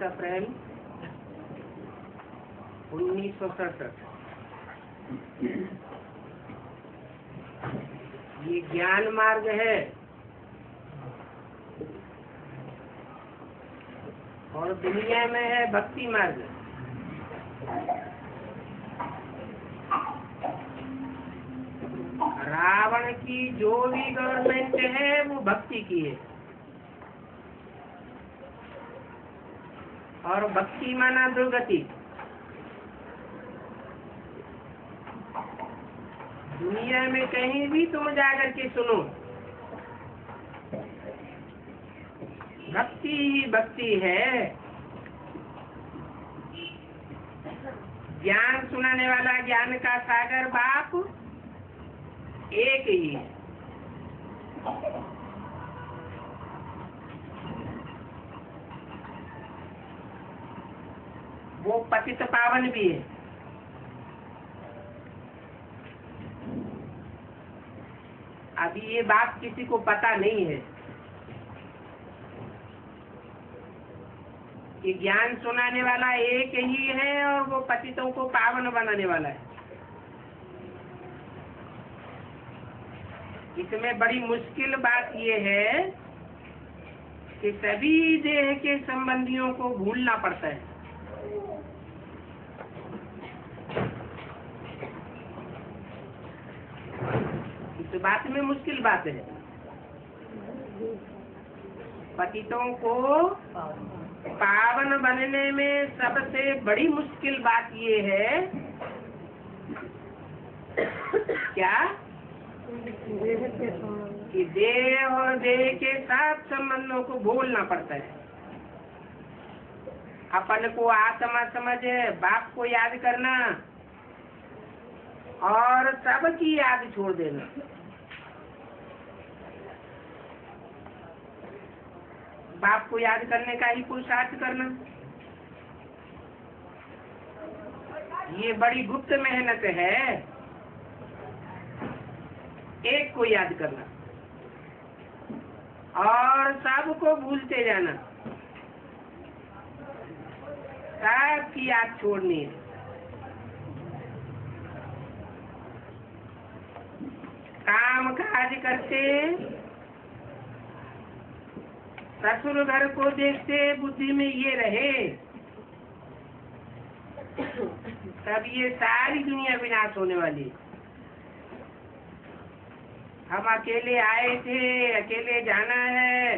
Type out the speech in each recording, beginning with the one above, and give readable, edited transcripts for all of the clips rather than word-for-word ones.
अप्रैल 1967। ये ज्ञान मार्ग है और दुनिया में है भक्ति मार्ग। रावण की जो भी गवर्नमेंट है वो भक्ति की है, और भक्ति माना दुर्गति। दुनिया में कहीं भी तुम जाकर के सुनो, भक्ति ही भक्ति है। ज्ञान सुनाने वाला, ज्ञान का सागर बाप एक ही है। वो पतित पावन भी है। अभी ये बात किसी को पता नहीं है कि ज्ञान सुनाने वाला एक ही है और वो पतितों को पावन बनाने वाला है। इसमें बड़ी मुश्किल बात ये है कि सभी देह के संबंधियों को भूलना पड़ता है। इस बात में मुश्किल बात है। पतितों को पावन बनने में सबसे बड़ी मुश्किल बात ये है, क्या कि देह और देह के साथ संबंधों को भूलना पड़ता है। अपन को आत्मा समझ बाप को याद करना और सबकी याद छोड़ देना। बाप को याद करने का ही पुरुषार्थ करना, ये बड़ी गुप्त मेहनत है। एक को याद करना और सबको भूलते जाना, सबकी याद छोड़नी है। काम काज करते, ससुर घर को देखते बुद्धि में ये रहे, तब ये सारी दुनिया विनाश होने वाली। हम अकेले आए थे, अकेले जाना है।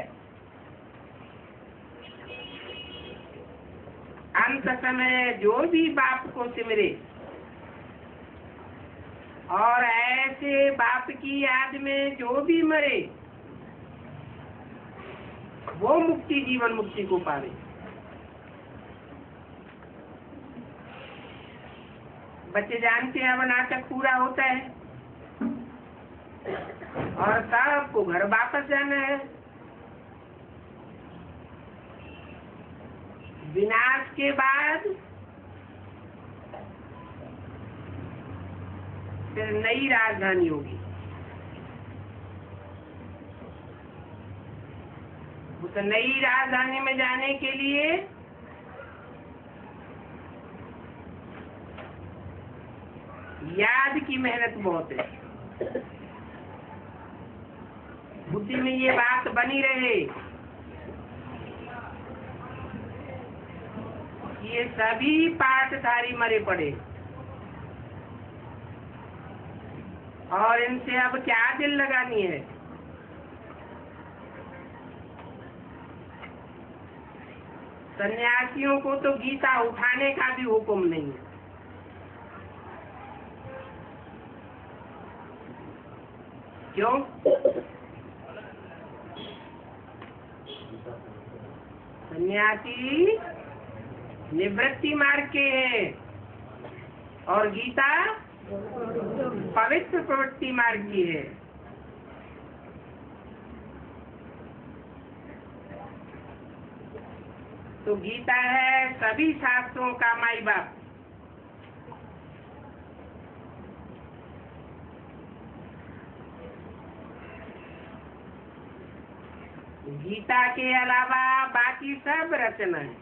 अंत समय जो भी बाप को सिमरे और ऐसे बाप की याद में जो भी मरे, वो मुक्ति, जीवन मुक्ति को पावे। बच्चे जानते हैं अब नाटक पूरा होता है और सबको घर वापस जाना है। विनाश के बाद फिर नई राजधानी होगी। उस नई राजधानी में जाने के लिए याद की मेहनत बहुत है। बुद्धि में ये बात बनी रहे, ये सभी पाठधारी मरे पड़े और इनसे अब क्या दिल लगानी है। सन्यासियों को तो गीता उठाने का भी हुक्म नहीं है। क्यों? सन्यासी निवृत्ति मार्ग के हैं और गीता पवित्र प्रवृत्ति मार्ग की है। तो गीता है सभी शास्त्रों का माई बाप। गीता के अलावा बाकी सब रचना है,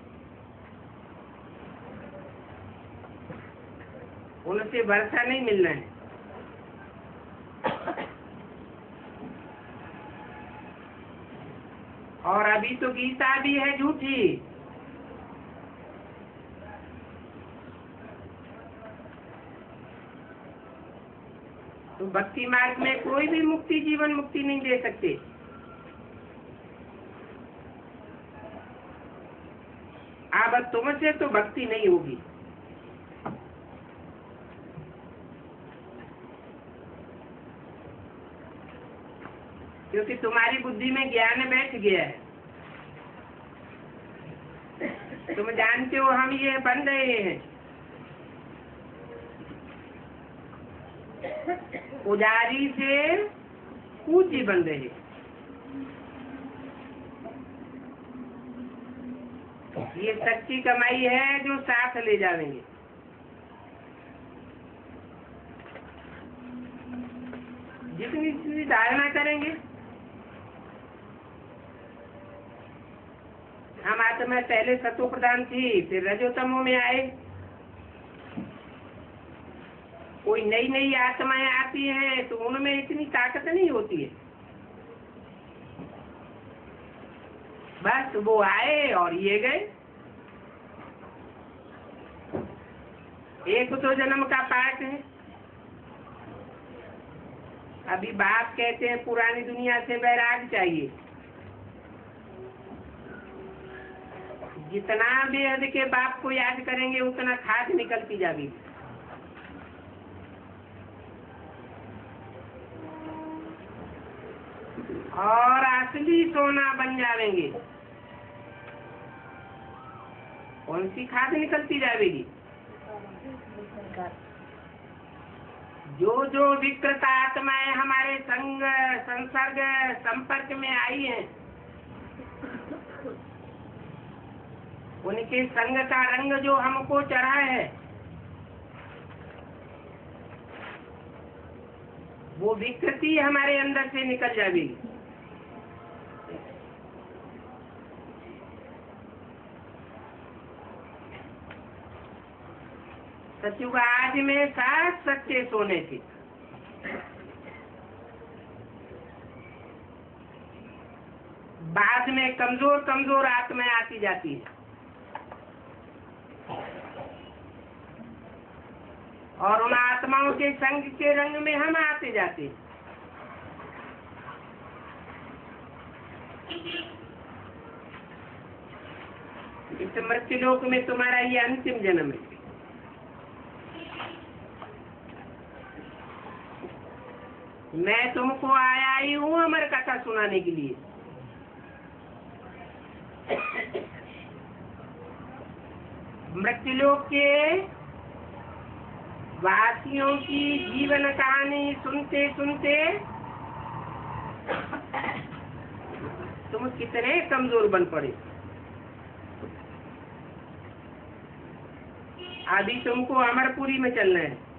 उनसे वर्षा नहीं मिलना है। और अभी तो गीता भी है झूठी। तो भक्ति मार्ग में कोई भी मुक्ति, जीवन मुक्ति नहीं दे सकते। अब तुमसे तो भक्ति नहीं होगी। क्योंकि तुम्हारी बुद्धि में ज्ञान बैठ गया है। तुम जानते हो हम ये बन रहे हैं, पुजारी से पूज्य बन रहे हैं। ये सच्ची कमाई है जो साथ ले जाएंगे। जितनी जितनी धारणा करेंगे, हम आत्मा पहले सतो प्रधान थी, फिर रजोतमो में आए। कोई नई नई आत्माएं आती हैं तो उनमें इतनी ताकत नहीं होती है। बस वो आए और ये गए। एक तो जन्म का पाठ है। अभी बाप कहते हैं पुरानी दुनिया से वैराग चाहिए। जितना बेहद के बाप को याद करेंगे उतना खाद निकलती जाएगी। और असली सोना बन जाएंगे। कौन सी खाद निकलती जाएगी? जो जो विकृत आत्माएं हमारे संग, संसर्ग, संपर्क में आई हैं, उनके संग का रंग जो हमको चढ़ा है, वो विकृति हमारे अंदर से निकल जाएगी। सत्युग आज में 7 सच्चे सोने थे। बाद में कमजोर कमजोर आत्माएं आती जाती है और उन आत्माओं के संग के रंग में हम आते जाते हैं। इस मृत्युलोक में तुम्हारा ये अंतिम जन्म है। मैं तुमको आया ही हूँ अमर कथा सुनाने के लिए। मृत्युलोक के वासियों की जीवन कहानी सुनते सुनते तुम कितने कमजोर बन पड़े। अभी तुमको अमरपुरी में चलना है।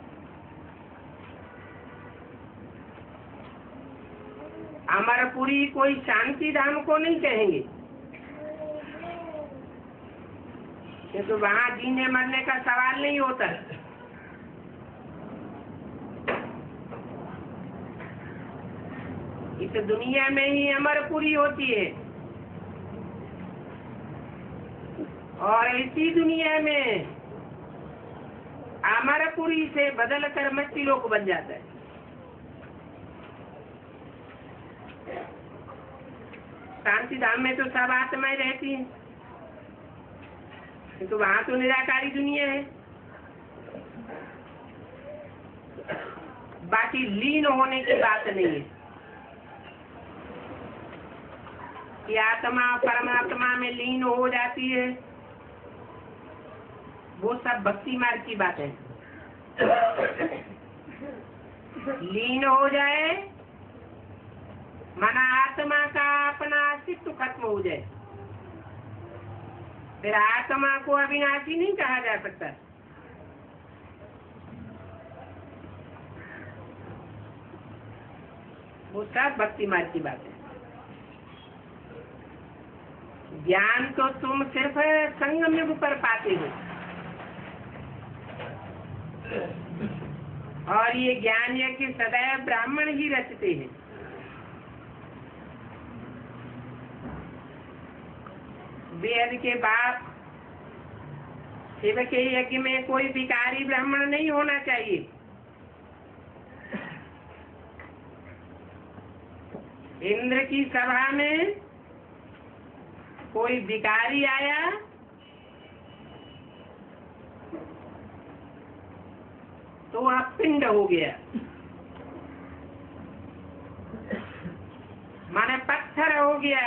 अमरपुरी कोई शांति धाम को नहीं कहेंगे, क्योंकि वहाँ जीने मरने का सवाल नहीं होता। इस दुनिया में ही अमरपुरी होती है और इसी दुनिया में अमरपुरी से बदल कर मृत्युलोक बन जाता है। शांति धाम में तो सब आत्माएं रहती हैं, तो वहाँ तो निराकारी दुनिया है। बाकी लीन होने की बात नहीं है कि आत्मा परमात्मा में लीन हो जाती है, वो सब भक्ति मार्ग की बात है। लीन हो जाए माना आत्मा का अपना अस्तित्व खत्म हो जाए, फिर आत्मा को अविनाशी नहीं कहा जा सकता। वो सब भक्ति मार्ग की बात है। ज्ञान तो तुम सिर्फ संगम युग पर पाते हो, और ये ज्ञान यज्ञ सदैव ब्राह्मण ही रचते हैं। वेद के बाद शिव के यज्ञ में कोई भिखारी ब्राह्मण नहीं होना चाहिए। इंद्र की सभा में कोई भिखारी आया तो वह पिंड हो गया, माने पत्थर हो गया।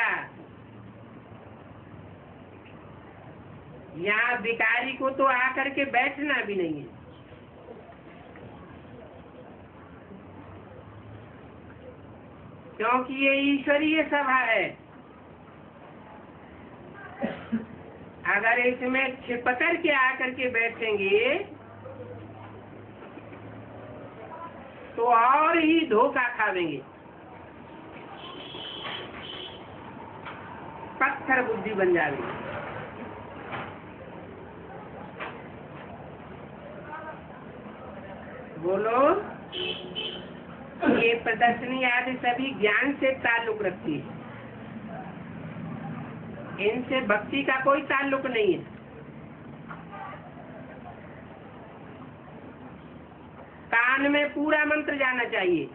यहाँ भिखारी को तो आकर के बैठना भी नहीं है। क्योंकि ये ईश्वरीय सभा है। अगर इसमें छिपकर के आकर के बैठेंगे तो और ही धोखा खावेंगे, पत्थर बुद्धि बन जाएगी। बोलो, ये प्रदर्शनी आदि सभी ज्ञान से ताल्लुक रखती है, इनसे भक्ति का कोई ताल्लुक नहीं है। कान में पूरा मंत्र जाना चाहिए।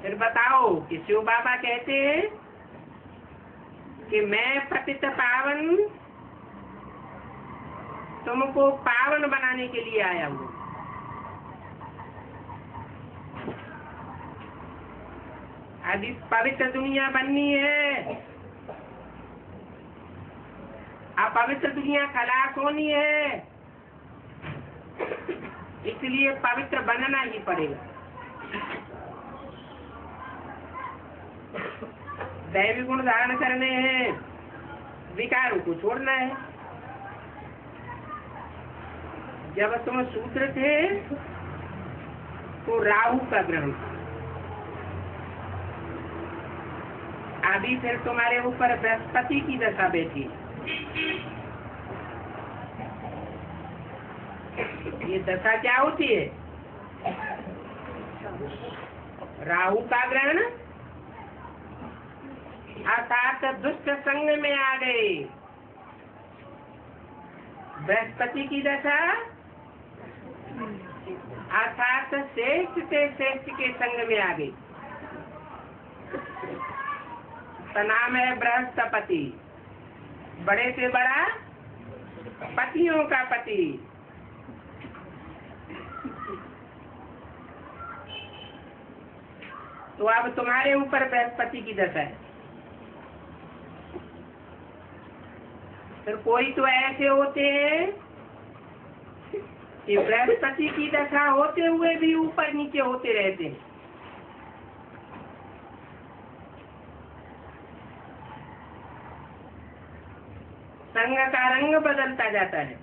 फिर बताओ कि शिव बाबा कहते हैं कि मैं पतित पावन तुमको पावन बनाने के लिए आया हूँ। अभी पवित्र दुनिया बननी है, अब पवित्र दुनिया खलास होनी है, इसलिए पवित्र बनना ही पड़ेगा। दैवी गुण धारण करने हैं, विकारों को छोड़ना है। जब तुम शूद्र थे तो राहु का ग्रहण था, अभी फिर तुम्हारे ऊपर बृहस्पति की दशा बैठी। ये दशा क्या होती है? राहु का ग्रहण अर्थात दुष्ट संग में आ गए। बृहस्पति की दशा अर्थात श्रेष्ठ से श्रेष्ठ के संग में आ गई। तो नाम है बृहस्पति, बड़े से बड़ा पतियों का पति। तो अब तुम्हारे ऊपर बृहस्पति की दशा है। फिर कोई तो ऐसे होते हैं कि बृहस्पति की दशा होते हुए भी ऊपर नीचे होते रहते हैं। संग का रंग बदलता जाता है।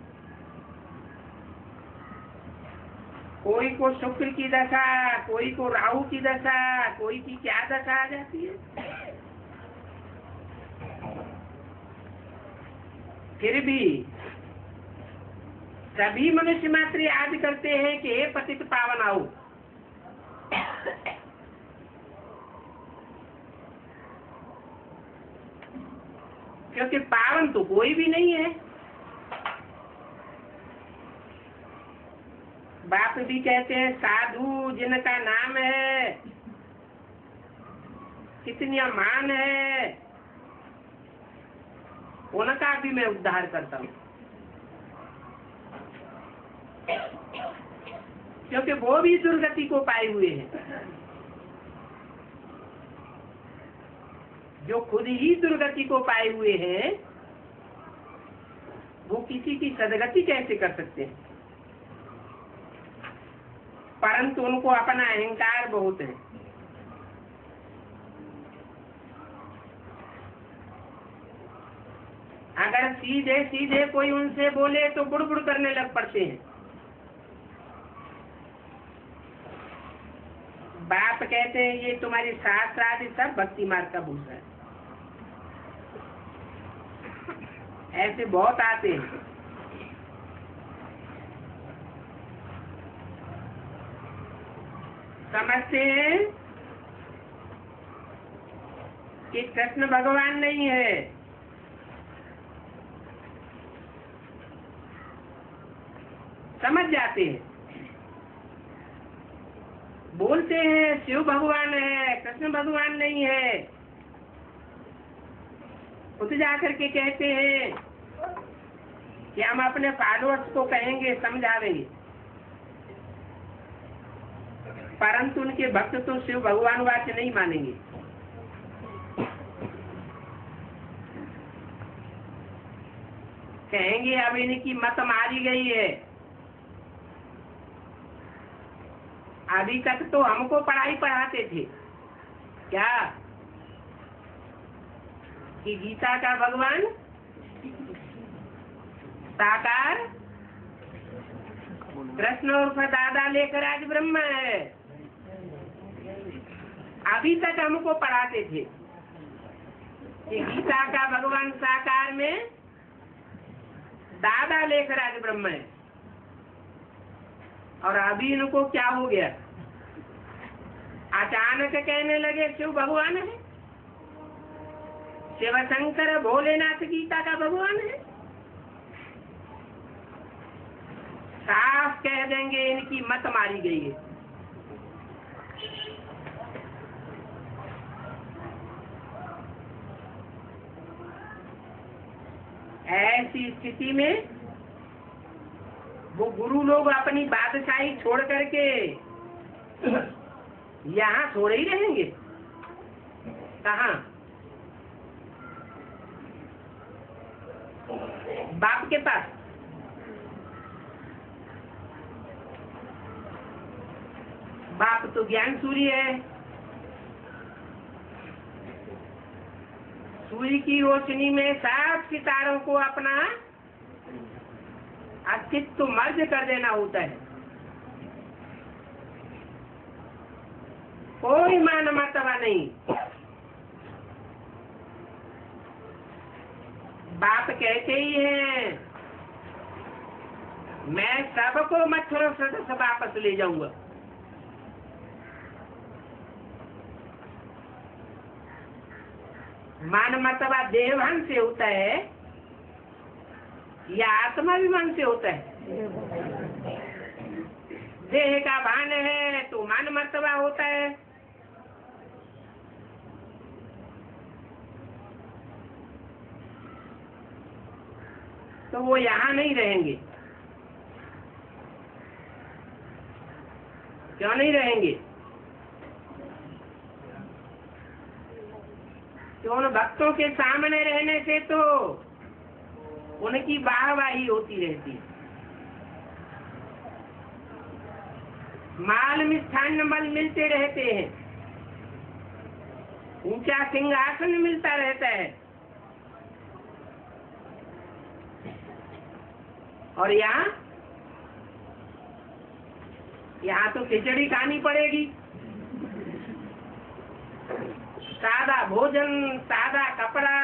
कोई को शुक्र की दशा, कोई को राहु की दशा, कोई की क्या दशा आ जाती है। फिर भी सभी मनुष्य मात्र याद करते हैं कि हे पतित पावन आओ। क्योंकि पावन तो कोई भी नहीं है। बाप भी कहते हैं साधु जिनका नाम है, कितनी मान है, उनका भी मैं उद्धार करता हूँ। क्योंकि वो भी दुर्गति को पाए हुए हैं। जो खुद ही दुर्गति को पाए हुए हैं, वो किसी की सदगति कैसे कर सकते हैं? परंतु उनको अपना अहंकार बहुत है। अगर सीधे सीधे कोई उनसे बोले तो बुड़बुड़ करने लग पड़ते हैं। बाप कहते हैं ये तुम्हारी शास्त्र आदि सब भक्ति मार्ग का भूषण है। ऐसे बहुत आते हैं। समझते हैं कि कृष्ण भगवान नहीं है। समझ जाते हैं, बोलते हैं शिव भगवान है, कृष्ण भगवान नहीं है। खुद जाकर के कहते हैं कि हम अपने फॉलोअर्स को कहेंगे, समझावेंगे, परंतु उनके भक्त तो शिव भगवान वाक्य नहीं मानेंगे। कहेंगे अब इनकी मत मारी गई है। अभी तक तो हमको पढ़ाई पढ़ाते थे क्या कि गीता का भगवान साकार कृष्ण उर्फ दादा लेकर आज ब्रह्म है। अभी तक हमको पढ़ाते थे कि गीता का भगवान साकार में दादा लेकर आज ब्रह्म है। और अभी इनको क्या हो गया, अचानक कहने लगे शिव भगवान है, शिव शंकर भोलेनाथ गीता का भगवान है। साफ कह देंगे इनकी मत मारी गई है। ऐसी स्थिति में वो गुरु लोग अपनी बादशाही छोड़ करके यहाँ थोड़े ही रहेंगे। कहाँ? बाप के पास। बाप तो ज्ञान सूर्य है। सूर्य की रोशनी में सब सितारों को अपना अस्तित्व मर्ज कर देना होता है। कोई मान मर्तबा नहीं। बाप कहते ही हैं मैं सबको मच्छरों से वापस ले जाऊंगा। मान मर्तबा देहभान से होता है या आत्माभिमान से होता है? देह का भान है तो मान मर्तबा होता है। तो वो यहाँ नहीं रहेंगे। क्यों नहीं रहेंगे? तो उन भक्तों के सामने रहने से तो उनकी वाहवाही होती रहती है। माल मिष्ठान्न मल मिलते रहते हैं, ऊंचा सिंहासन मिलता रहता है। और यहाँ तो खिचड़ी खानी पड़ेगी। सादा भोजन, सादा कपड़ा,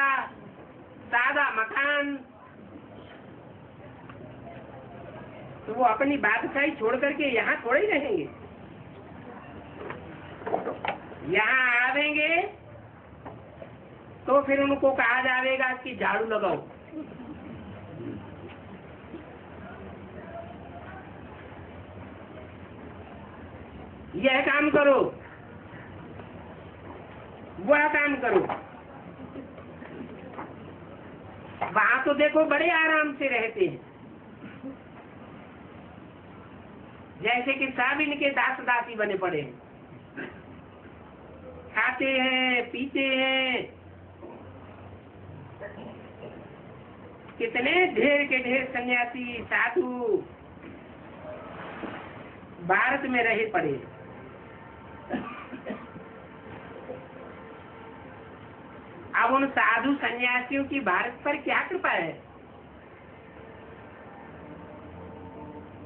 सादा मकान। तो वो अपनी बादशाही छोड़ करके यहाँ थोड़े ही रहेंगे। यहाँ आवेंगे तो फिर उनको कहा जाएगा कि झाड़ू लगाओ। यह काम करो, वह काम करो। वहां तो देखो बड़े आराम से रहते हैं, जैसे कि सब इनके दास दासी बने पड़े हैं। खाते हैं, पीते हैं। कितने ढेर के ढेर सन्यासी साधु भारत में रहे पड़े। अब उन साधु सन्यासियों की भारत पर क्या कृपा है?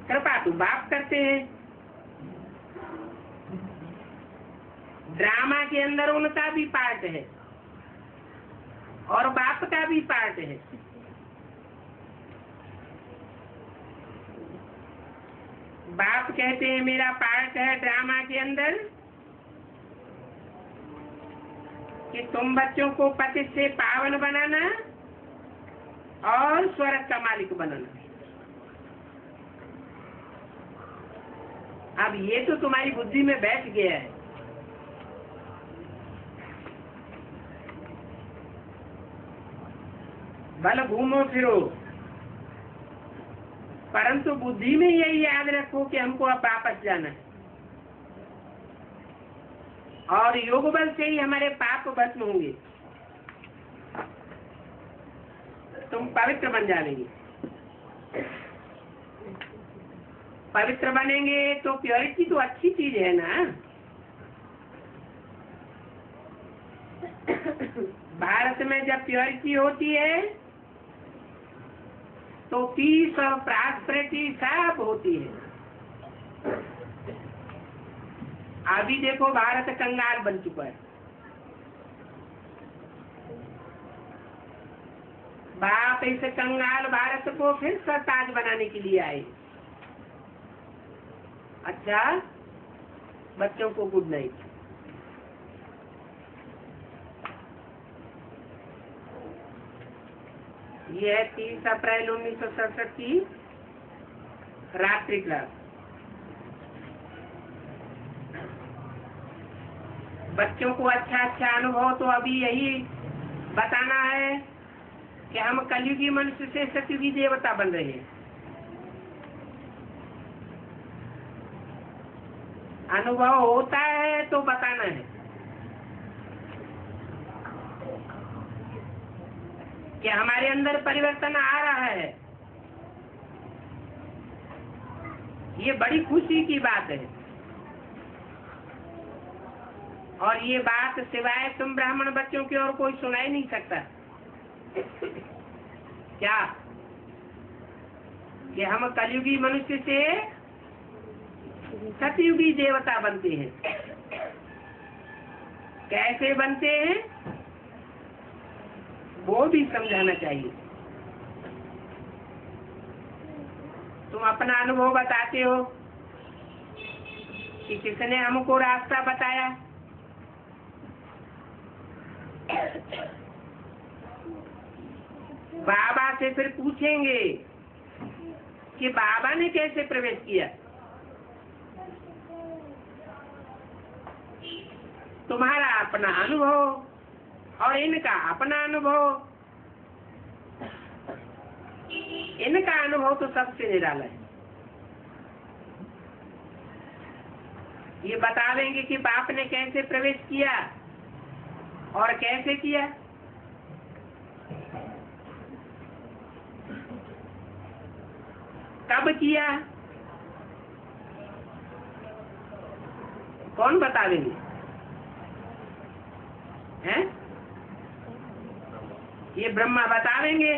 कृपा तो बाप करते हैं। ड्रामा के अंदर उनका भी पार्ट है और बाप का भी पार्ट है। बाप कहते हैं मेरा पार्ट है ड्रामा के अंदर कि तुम बच्चों को पति से पावन बनाना और स्वर्ग का मालिक बनाना। अब ये तो तुम्हारी बुद्धि में बैठ गया है। भले घूमो फिरो, परंतु बुद्धि में यही याद रखो कि हमको अब वापस जाना है और योग बल से ही हमारे पाप भस्म होंगे, तुम पवित्र बन जाएंगे। पवित्र बनेंगे तो प्योरिटी तो अच्छी चीज है ना। भारत में जब प्योरिटी होती है तो पीस और प्रॉस्पेरिटी सब होती है। अभी देखो भारत कंगाल बन चुका है। बाप इस कंगाल भारत को फिर सरताज बनाने के लिए आए। अच्छा बच्चों को गुड नाइट। यह है 30 अप्रैल 1967 की रात्रि क्लास। बच्चों को अच्छा अच्छा अनुभव तो अभी यही बताना है कि हम कलयुगी मनुष्य से सतयुगी देवता बन रहे हैं। अनुभव होता है तो बताना है कि हमारे अंदर परिवर्तन आ रहा है। ये बड़ी खुशी की बात है और ये बात सिवाय तुम ब्राह्मण बच्चों की और कोई सुना ही नहीं सकता। क्या कि हम कलयुगी मनुष्य से सतयुगी देवता बनते हैं। कैसे बनते हैं वो भी समझाना चाहिए। तुम अपना अनुभव बताते हो कि किसने हमको रास्ता बताया। बाबा से फिर पूछेंगे कि बाबा ने कैसे प्रवेश किया। तुम्हारा अपना अनुभव और इनका अपना अनुभव। इनका अनुभव तो सबसे निराला है। ये बतावेंगे कि बाप ने कैसे प्रवेश किया और कैसे किया। कब किया कौन बतावेंगे हैं? ये ब्रह्मा बतावेंगे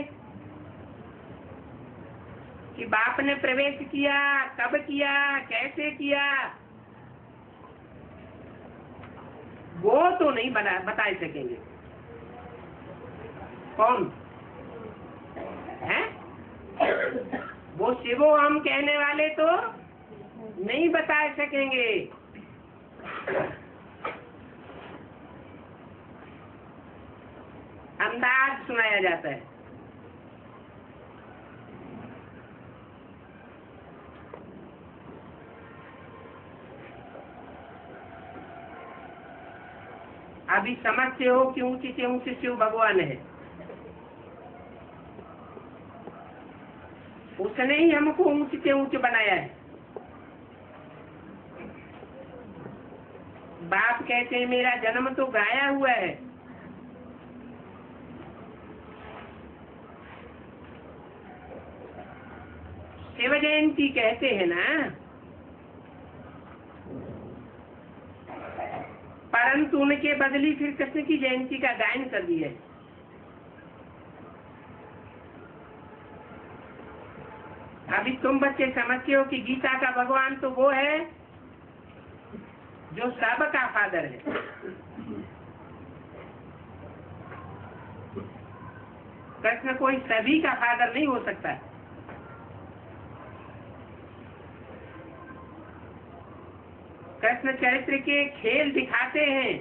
कि बाप ने प्रवेश किया, कब किया, कैसे किया। वो तो नहीं बता सकेंगे। कौन है? वो शिवो हम कहने वाले तो नहीं बता सकेंगे। अंदाज सुनाया जाता है। अभी समझते हो कि ऊंचे से ऊंचे शिव भगवान है। उसने ही हमको ऊंचे से ऊंचे बनाया है। बाप कहते हैं मेरा जन्म तो गाया हुआ है। शिव जयंती कहते हैं ना, परंतु उनके बदली फिर कृष्ण की जयंती का गायन कर दिया है। अभी तुम बच्चे समझते हो कि गीता का भगवान तो वो है जो सबका फादर है। कृष्ण कोई सभी का फादर नहीं हो सकता। कृष्ण चरित्र के खेल दिखाते हैं।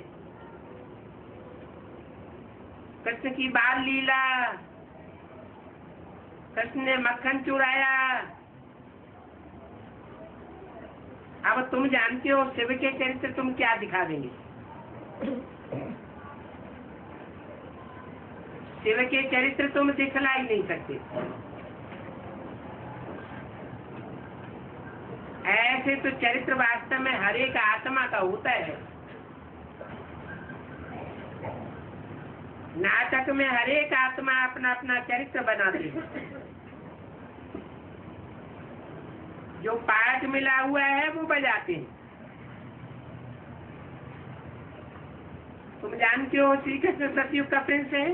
कृष्ण की बाल लीला, कृष्ण ने मक्खन चुराया। अब तुम जानते हो शिव के चरित्र तुम क्या दिखा देंगे? शिव के चरित्र तुम दिखला ही नहीं सकते। ऐसे तो चरित्र वास्तव में हर एक आत्मा का होता है। नाटक में हर एक आत्मा अपना अपना चरित्र बनाती है। जो पाठ मिला हुआ है वो बजाते हैं। तुम जानते हो श्री कृष्ण सतयुग का प्रिंस है।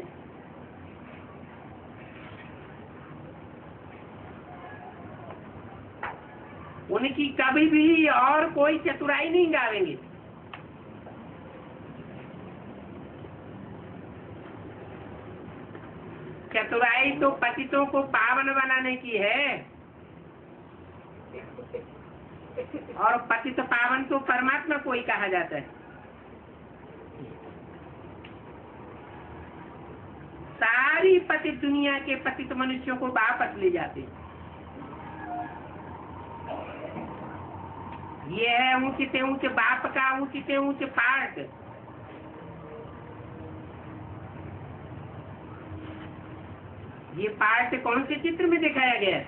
उनकी कभी भी और कोई चतुराई नहीं गावेंगे। चतुराई तो पतितों को पावन बनाने की है, और पतित पावन तो परमात्मा को ही कहा जाता है। सारी पतित दुनिया के पतित मनुष्यों को वापस ले जाते हैं। ये है ऊंचे ऊंचे बाप का ऊंचे ऊंचे पाठ। ये पाठ कौन से चित्र में दिखाया गया है?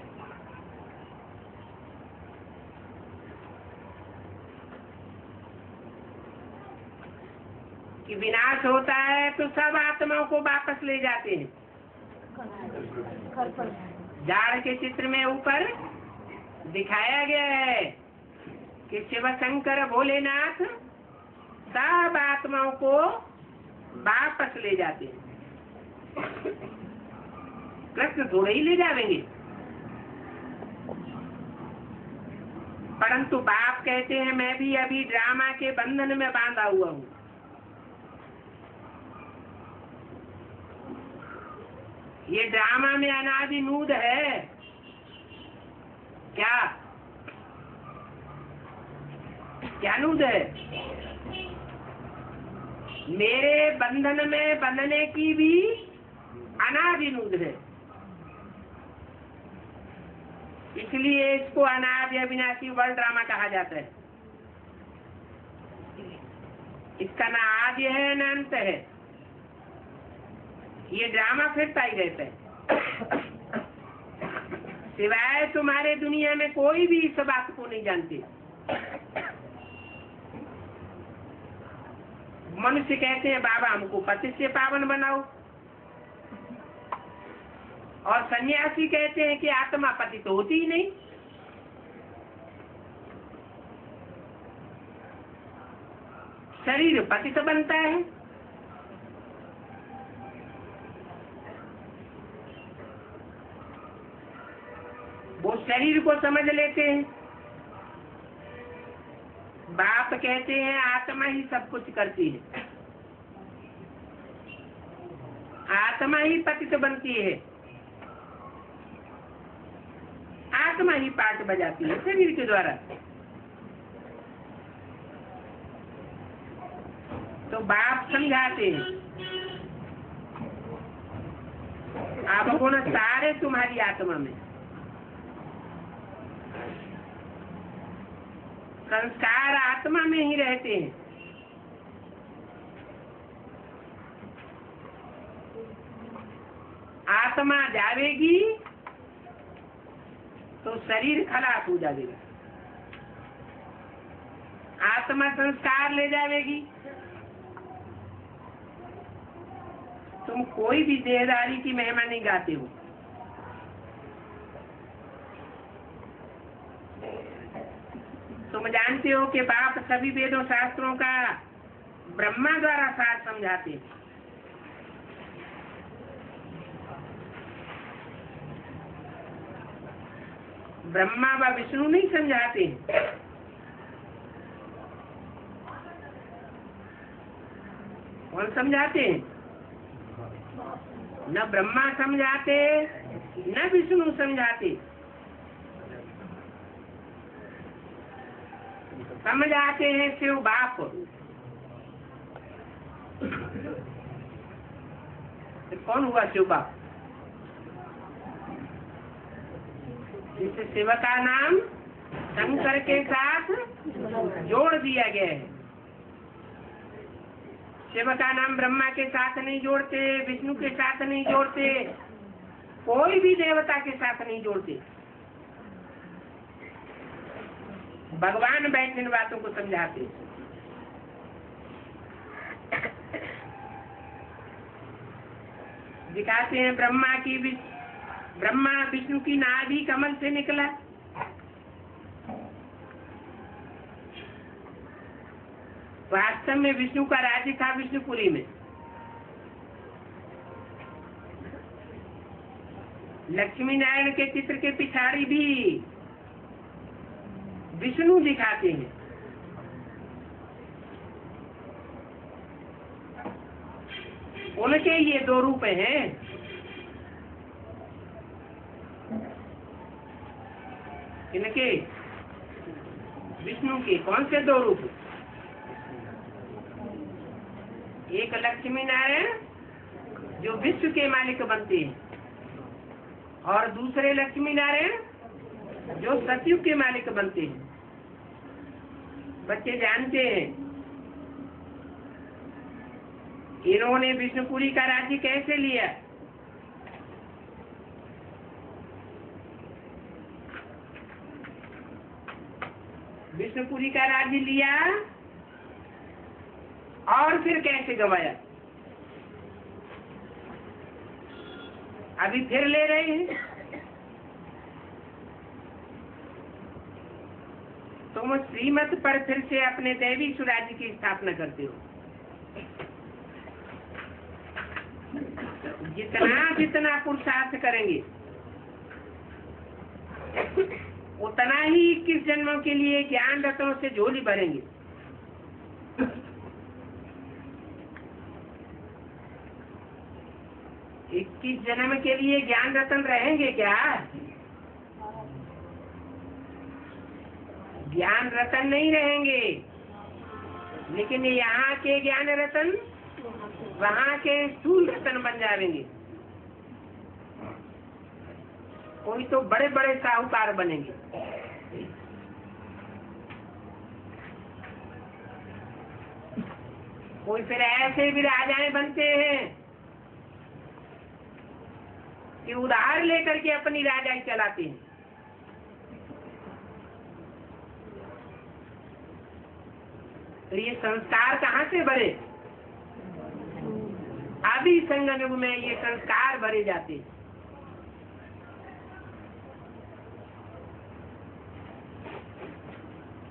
कि विनाश होता है तो सब आत्माओं को वापस ले जाते हैं। जाड़ के चित्र में ऊपर दिखाया गया है कि शिव शंकर भोलेनाथ सब आत्माओं को वापस ले जाते हैं। कृष्ण थोड़े ही ले जाएंगे। परंतु बाप कहते हैं मैं भी अभी ड्रामा के बंधन में बांधा हुआ हूँ। ये ड्रामा में अनादि नूद है। क्या क्या नूद है? मेरे बंधन में बंधने की भी अनादि नूद है। इसलिए इसको अनादि अविनाशी वर्ल्ड ड्रामा कहा जाता है। इसका ना आदि है ना अंत है। ये ड्रामा फिरता ही रहता है। सिवाय तुम्हारे दुनिया में कोई भी इस बात को नहीं जानते। मनुष्य कहते हैं बाबा हमको पति से पावन बनाओ, और सन्यासी कहते हैं कि आत्मा पति तो होती ही नहीं। शरीर पति तो बनता है। वो शरीर को समझ लेते हैं। बाप कहते हैं आत्मा ही सब कुछ करती है, आत्मा ही पतित बनती है, आत्मा ही पाठ बजाती है शरीर के द्वारा। तो बाप समझाते हैं आप गुण सारे तुम्हारी आत्मा में। संस्कार आत्मा में ही रहते हैं। आत्मा जावेगी तो शरीर खलास हो जाएगा। आत्मा संस्कार ले जाएगी। तुम कोई भी देहदारी की महिमा नहीं गाते हो। तुम जानते हो कि बाप सभी वेदों शास्त्रों का ब्रह्मा द्वारा सार समझाते हैं। ब्रह्मा व विष्णु नहीं समझाते हैं। कौन समझाते हैं? न ब्रह्मा समझाते न विष्णु समझाते, समझाते हैं शिव बाप। कौन हुआ शिव बाप? जिस शिव का नाम शंकर के साथ जोड़ दिया गया है। शिव का नाम ब्रह्मा के साथ नहीं जोड़ते, विष्णु के साथ नहीं जोड़ते, कोई भी देवता के साथ नहीं जोड़ते। भगवान बैठे इन बातों को समझाते। दिखाते हैं ब्रह्मा विष्णु की नाभि कमल से निकला। वास्तव में विष्णु का राज्य था विष्णुपुरी में। लक्ष्मी नारायण के चित्र के पिछाड़ी भी विष्णु दिखाते हैं। उनके ये दो रूप हैं। इनके विष्णु के कौन से दो रूप? एक लक्ष्मी नारायण जो विश्व के मालिक बनते हैं, और दूसरे लक्ष्मी नारायण जो सतयुग के मालिक बनते हैं। बच्चे जानते हैं इन्होंने विष्णुपुरी का राज्य कैसे लिया? विष्णुपुरी का राज्य लिया और फिर कैसे गवाया? अभी फिर ले रहे हैं। तुम श्रीमत पर फिर से अपने दैवी स्वराज्य की स्थापना करते हो। जितना जितना पुरुषार्थ करेंगे उतना ही 21 जन्मों के लिए ज्ञान रत्नों से झोली भरेंगे। इक्कीस जन्म के लिए ज्ञान रत्न रहेंगे क्या? ज्ञान रत्न नहीं रहेंगे, लेकिन यहाँ के ज्ञान रत्न वहाँ के स्थूल रत्न बन जाएंगे। कोई तो बड़े बड़े साहूकार बनेंगे। कोई फिर ऐसे भी राजाएं बनते हैं कि उधार लेकर के अपनी राजाई चलाते हैं। तो ये संस्कार कहाँ से भरे? आदि संगम युग में ये संस्कार भरे जाते हैं।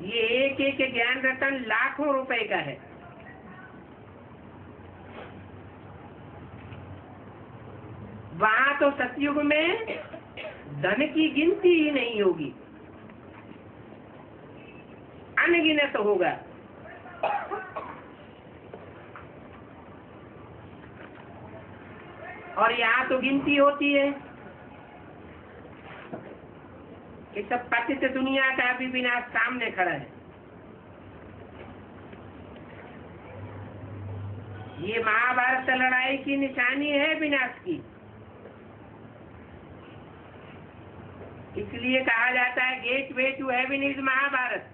ये एक एक ज्ञान रत्न लाखों रुपए का है। वहां तो सतयुग में धन की गिनती ही नहीं होगी, अनगिनत होगा। और यहाँ तो गिनती होती है कि सब पतित दुनिया का भी विनाश सामने खड़ा है। ये महाभारत लड़ाई की निशानी है विनाश की। इसलिए कहा जाता है gateway to heaven is Mahabharata.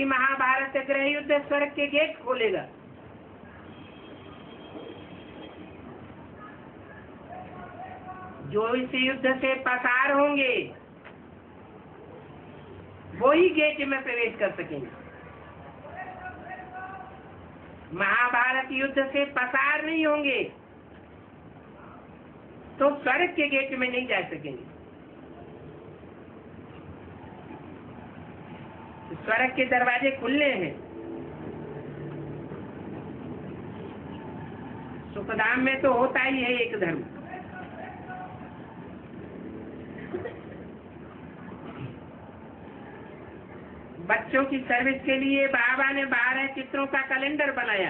Mahabharata ग्रह युद्ध स्वर्ग के गेट खोलेगा। जो इस युद्ध से पसार होंगे वो ही गेट में प्रवेश कर सकेंगे। महाभारत युद्ध से पसार नहीं होंगे तो स्वर्ग के गेट में नहीं जा सकेंगे। स्वर्ग के दरवाजे खुले हैं। सुखधाम में तो होता ही है एक धर्म। बच्चों की सर्विस के लिए बाबा ने 12 चित्रों का कैलेंडर बनाया।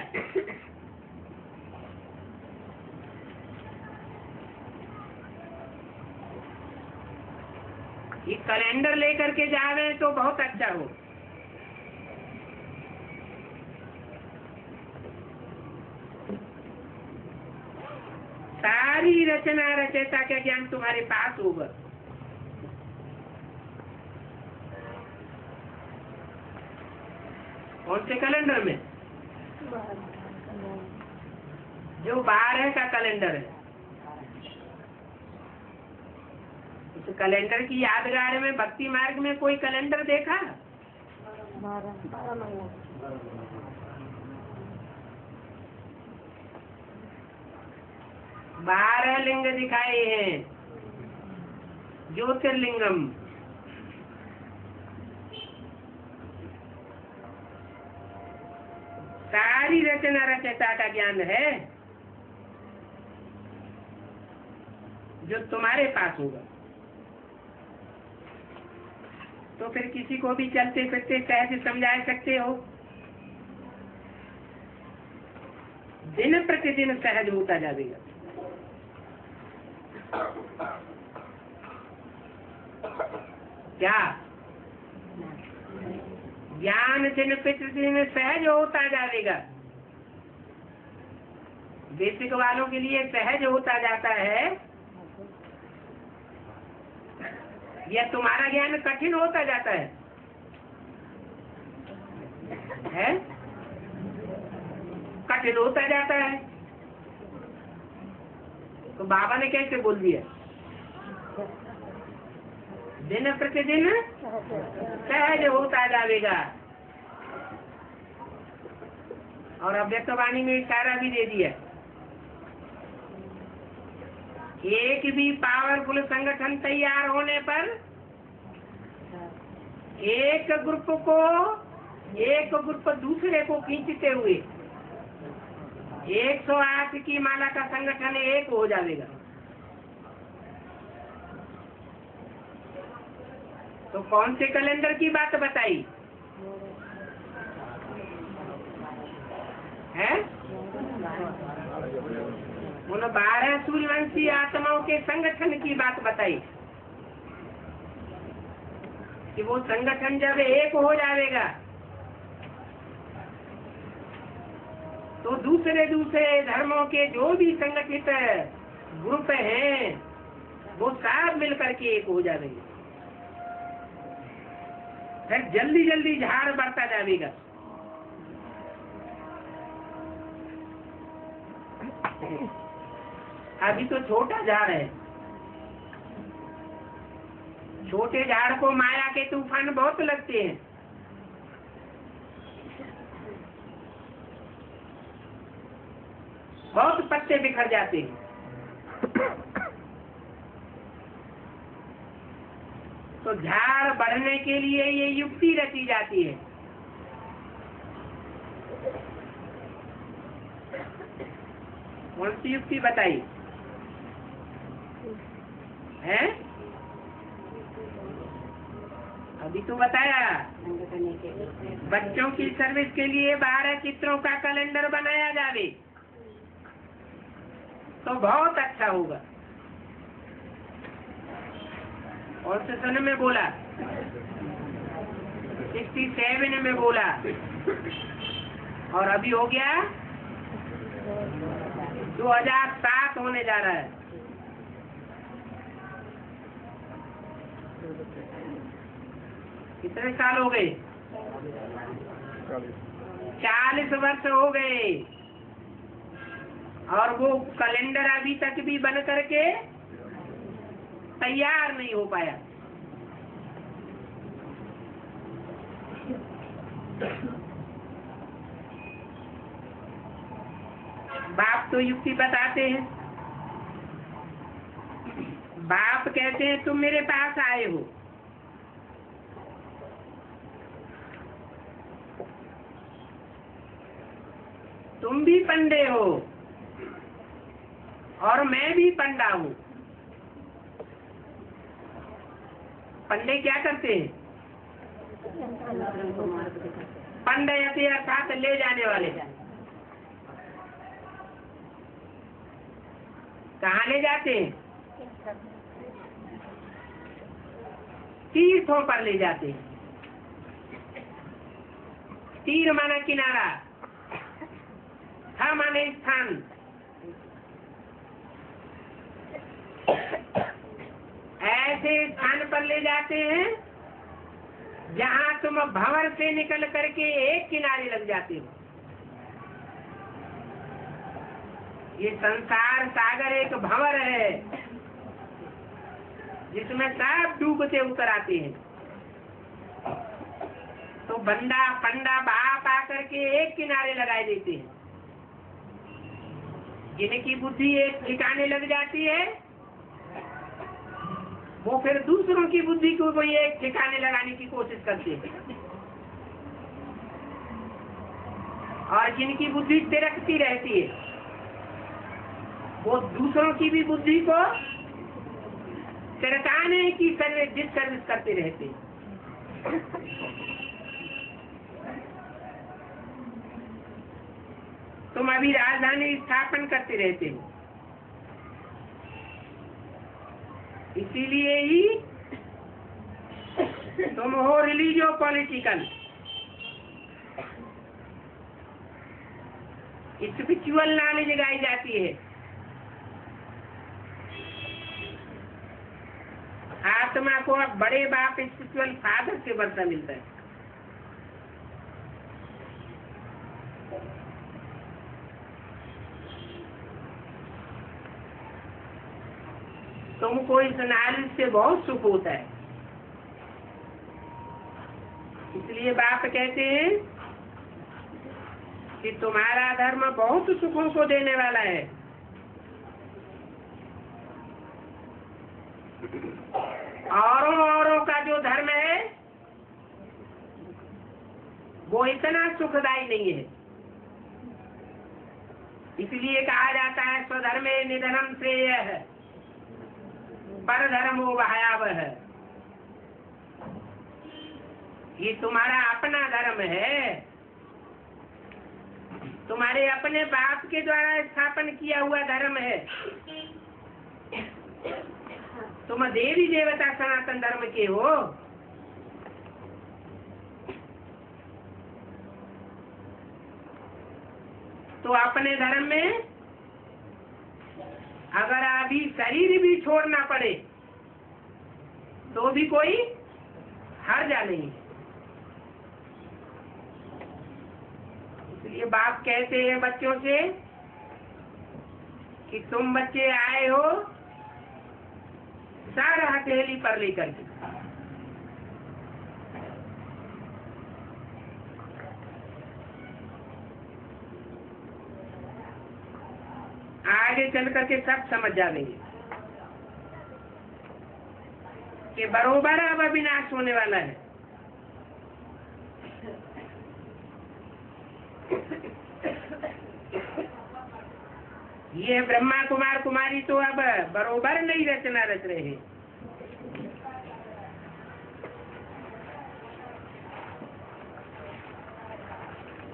ये कैलेंडर लेकर के जावे तो बहुत अच्छा हो। सारी रचना रचयिता का ज्ञान तुम्हारे पास होगा। कौन से कैलेंडर में? जो 12 का कैलेंडर है। उस कैलेंडर की यादगार में भक्ति मार्ग में कोई कैलेंडर देखा? 12 लिंग दिखाए हैं, ज्योतिर्लिंगम। सारी रचना रचयिता का ज्ञान है जो तुम्हारे पास होगा। तो फिर किसी को भी चलते फिरते सहज समझा सकते हो। दिन प्रतिदिन सहज होता जाएगा। क्या ज्ञान दिन प्रतिदिन सहज होता जाएगा। बेसिक वालों के लिए सहज होता जाता है, या तुम्हारा ज्ञान कठिन होता जाता है? कठिन होता जाता है। तो बाबा ने कैसे बोल दिया? दिन प्रतिदिन सहज होता जाएगा। और अव्यक्तवाणी में इशारा भी दे दिया। एक भी पावरफुल संगठन तैयार होने पर एक ग्रुप दूसरे को खींचते हुए 108 की माला का संगठन एक हो जाएगा। तो कौन से कैलेंडर की बात बताई है? उन 12 सूर्यवंशी आत्माओं के संगठन की बात बताई कि वो संगठन जब एक हो जाएगा तो दूसरे धर्मों के जो भी संगठित ग्रुप हैं वो सब मिलकर के एक हो जाएंगे। फिर जल्दी जल्दी झाड़ बढ़ता जाएगा। अभी तो छोटा झाड़ है। छोटे झाड़ को माया के तूफान बहुत लगते हैं। बहुत पत्ते बिखर जाते हैं। तो झाड़ बढ़ने के लिए ये युक्ति रची जाती है। कौन सी युक्ति बताई है? अभी तो बताया। बच्चों की सर्विस के लिए 12 चित्रों का कैलेंडर बनाया जावे तो बहुत अच्छा होगा। और सेशन में बोला 67 में बोला और अभी हो गया 2007 होने जा रहा है। कितने साल हो गए? 40 वर्ष हो गए और वो कैलेंडर अभी तक भी बन करके तैयार नहीं हो पाया। बाप तो युक्ति बताते हैं। बाप कहते हैं तुम मेरे पास आए हो, तुम भी पंडे हो और मैं भी पंडा हूँ। पंडे क्या करते हैं? पंडयति अर्थात ले जाने वाले। कहाँ ले जाते हैं? तीर्थों पर ले जाते हैं। तीर माना किनारा, था माने स्थान। ऐसे स्थान पर ले जाते हैं जहाँ तुम भंवर से निकल करके एक किनारे लग जाते हो। ये संसार सागर एक भंवर है जिसमें सब डूबते उतर आते हैं। तो बंदा पंडा बाप आकर के एक किनारे लगाए देते हैं। जिनकी बुद्धि एक ठिकाने लग जाती है वो फिर दूसरों की बुद्धि को कोई एक ठिकाने लगाने की कोशिश करते हैं। और जिनकी बुद्धि तिरकती रहती है वो दूसरों की भी बुद्धि को तिरकाने की सर्विस करते रहते हैं। तुम अभी राजधानी स्थापन करते रहते हो, इसीलिए ही तुम हो रिलीजियो पॉलिटिकल। स्पिरिचुअल नॉलेज गाई जाती है। आत्मा को अब बड़े बाप स्पिरिचुअल फादर से वर्षा मिलता है। तुमको इस नॉलेज से बहुत सुख होता है। इसलिए बाप कहते हैं कि तुम्हारा धर्म बहुत सुखों को देने वाला है। औरों का जो धर्म है वो इतना सुखदायी नहीं है। इसलिए कहा जाता है स्वधर्मे निधनम श्रेयः पर धर्मो भयावह। ये तुम्हारा अपना धर्म है, तुम्हारे अपने बाप के द्वारा स्थापन किया हुआ धर्म है। तुम देवी देवता सनातन धर्म के हो। तो अपने धर्म में अगर अभी शरीर भी छोड़ना पड़े तो भी कोई हर्जा नहीं। इसलिए बाप कहते हैं बच्चों से कि तुम बच्चे आए हो सारा हथेली पर लेकर के। आगे चल करके सब समझ जाएंगे कि बरोबर अब विनाश होने वाला है। ये ब्रह्मा कुमार कुमारी तो अब बरोबर नहीं रचना रच रहे हैं।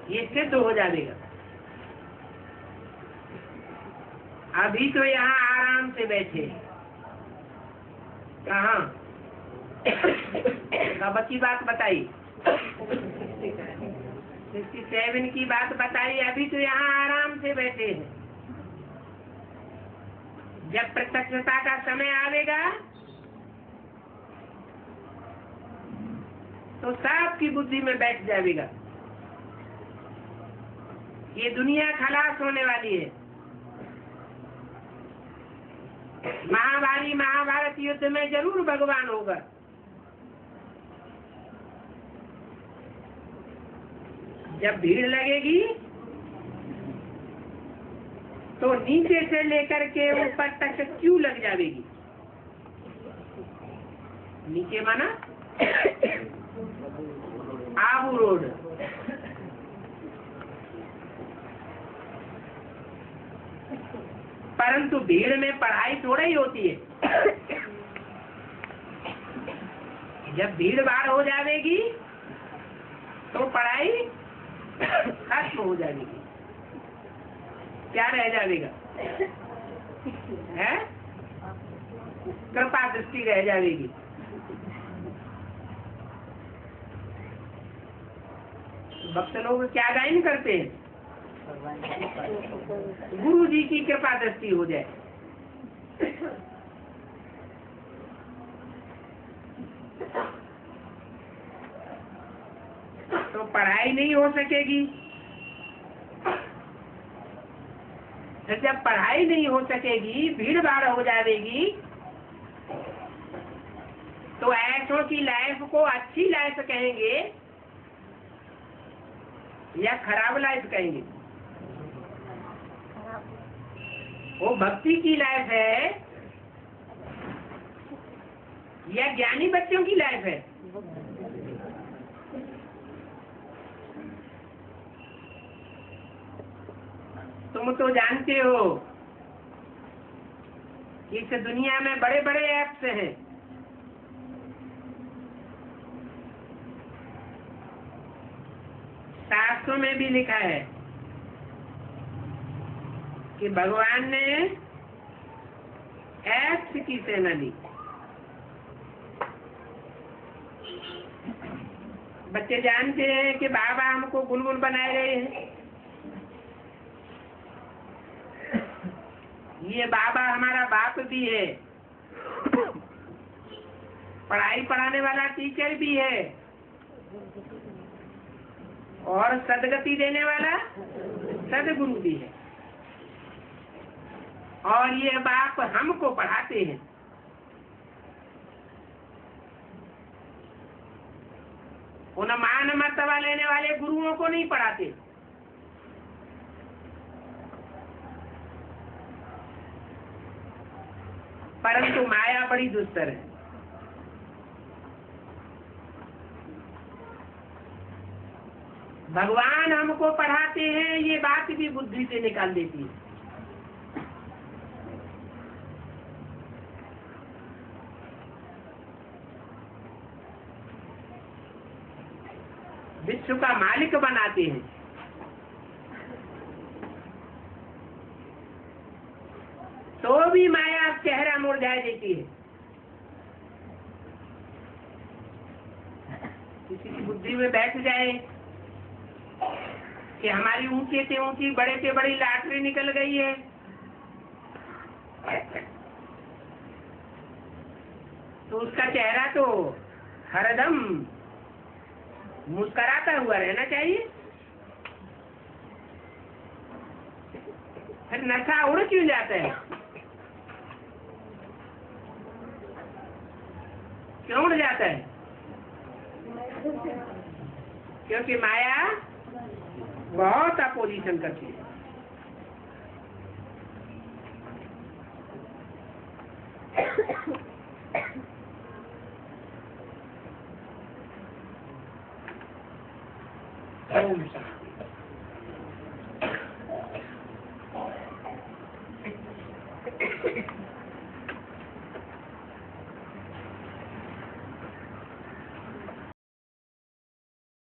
ये सिद्ध हो जाएगा। अभी तो यहाँ आराम से बैठे। कहाँ? कब की बात बताई? 67 की बात बताई। अभी तो यहाँ आराम से बैठे हैं। जब प्रत्यक्षता का समय आवेगा तो सबकी बुद्धि में बैठ जाएगा। ये दुनिया खलास होने वाली है। महाभारत युद्ध में जरूर भगवान होगा। जब भीड़ लगेगी तो नीचे से लेकर के ऊपर तक क्यों लग जाएगी? नीचे माना आबू रोड। परंतु भीड़ में पढ़ाई थोड़ा ही होती है। जब भीड़ भाड़ हो जाएगी खत्म हो जाएगी। क्या रह जाएगा? है कृपा दृष्टि रह जाएगी। भक्त लोग क्या गायन करते हैं? गुरु जी की कृपा दृष्टि हो जाए। तो पढ़ाई नहीं हो सकेगी। तो जब पढ़ाई नहीं हो सकेगी, भीड़ भाड़ हो जाएगी, तो ऐसों की लाइफ को अच्छी लाइफ कहेंगे या खराब लाइफ कहेंगे? वो भक्ति की लाइफ है या ज्ञानी बच्चों की लाइफ है? तुम तो जानते हो कि इस दुनिया में बड़े बड़े ऐप्स हैं। शास्त्रों में भी लिखा है कि भगवान ने ऐप्स की सेना दी। बच्चे जानते हैं कि बाबा हमको बुलबुल बनाए रहे हैं। ये बाबा हमारा बाप भी है, पढ़ाई पढ़ाने वाला टीचर भी है, और सदगति देने वाला सदगुरु भी है। और ये बाप हमको पढ़ाते हैं। उन मान मर्तबा लेने वाले गुरुओं को नहीं पढ़ाते। परंतु माया बड़ी दुस्तर है। भगवान हमको पढ़ाते हैं, ये बात भी बुद्धि से निकाल देती है। विश्व का मालिक बनाते हैं, तो भी माया चेहरा मुरझा देती है। किसी की बुद्धि में बैठ जाए कि हमारी ऊंचे से ऊंची, बड़े से बड़ी लॉटरी निकल गई है, तो उसका चेहरा तो हरदम मुस्कुराता हुआ रहना चाहिए। फिर नशा उड़ क्यों जाता है? क्यों उड़ जाता है? क्योंकि माया बहुत अपोजिशन करती है। ओम शांति।